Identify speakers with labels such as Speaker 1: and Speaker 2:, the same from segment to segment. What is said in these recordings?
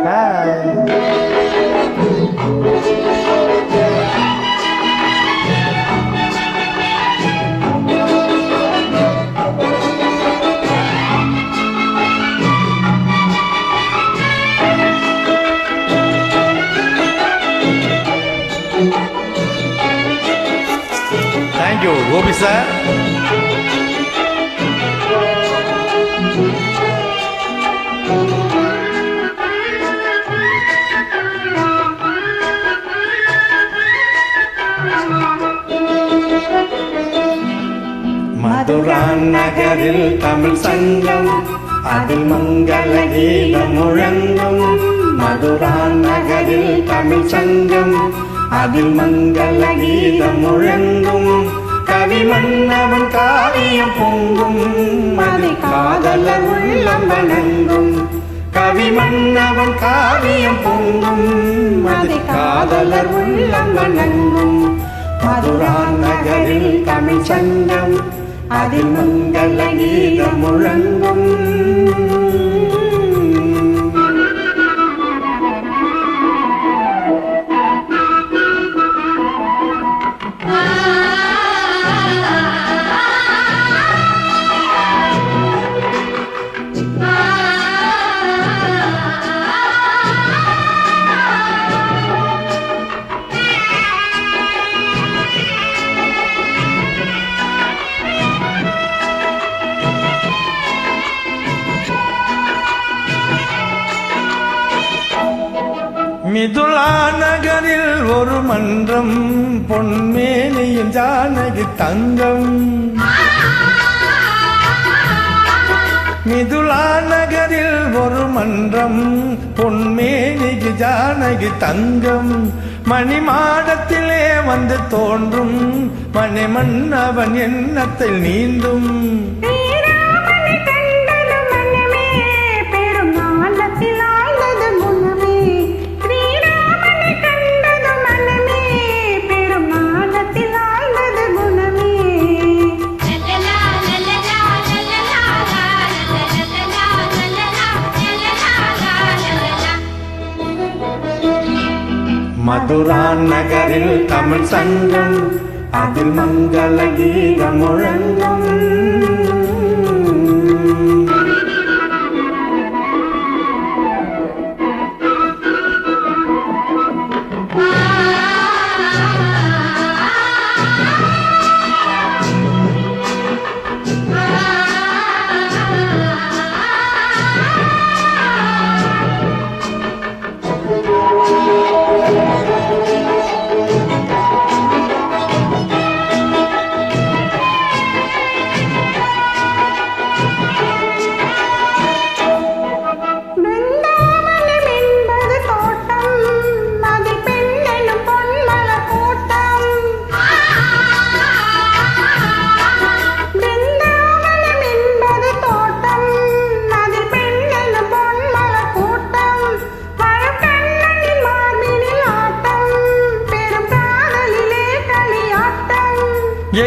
Speaker 1: Thank you, Gopi sir. Mathura நகரில் தமிழ் சங்கம் அதில் மங்கள கீதம் முழங்கும். மதுரா நகரில் தமிழ் சங்கம் அதில் மங்கள கீதம் முழங்கும். கவி மன்னவன் காவியம் பொங்கும், அதை காதலர் உள்ளம் வணங்கும். கவி மன்னவன் காவியம் பொங்கும், அதை காதலர் உள்ளம் வணங்கும். மதுரா நகரில் தமிழ் சங்கம் அதில் மங்கள கீதம் முழங்கும். மிதுலா நகரில் ஒரு மன்றம், பொன்மேனியின் ஜானகி தங்கம். மிதுலா நகரில் ஒரு மன்றம், பொன்மேனிக்கு ஜானகி தங்கம். மணிமாடத்திலே வந்து தோன்றும், மணிமன்னவன் எண்ணத்தில் நீந்தும். மதுரா நகரில் தமிழ் சங்கம் அதில் மங்கள கீதம் முழங்கும்.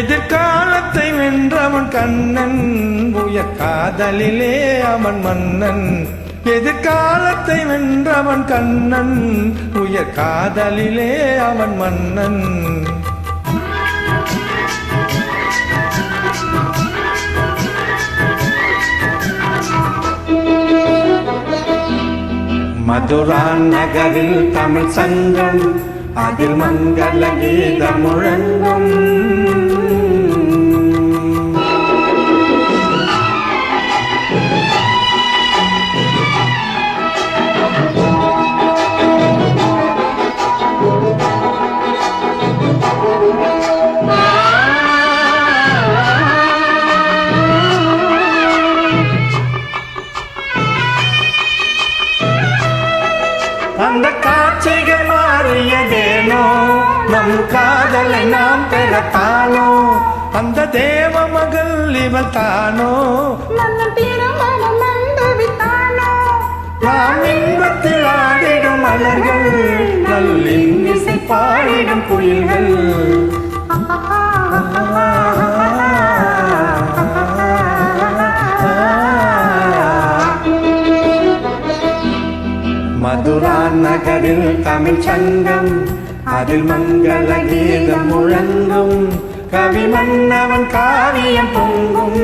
Speaker 1: எதிர்காலத்தை வென்றவன் கண்ணன், உயர் காதலிலே அவன் மன்னன். எதிர்காலத்தை வென்றவன் கண்ணன், உயர் காதலிலே அவன் மன்னன். மதுரா நகரில் தமிழ் சங்கம் அதில் மங்கள கீதம் முழங்கும். அந்த காட்சிகள் மாறியதேனோ, நம் காதலை நாம் பெறத்தானோ. அந்த தேவ மகள் இவள் தானோ, நாம் இன்பத்தில் ஆடிடும் மலர்கள், நல்லின் இசை பாடிடும் குயில்கள். மதுரா நகரில் தமிழ் சங்கம், அதில் மங்கள கீதம் முழங்கும். கவி மன்னவன் காவியம் பொங்கும்,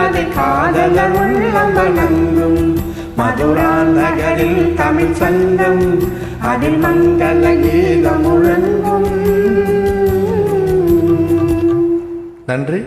Speaker 1: அதை காதலர் உள்ளம் வணங்கும். மதுரா நகரில் தமிழ் சங்கம், அதில் மங்கள கீதம் முழங்கும். நன்றி.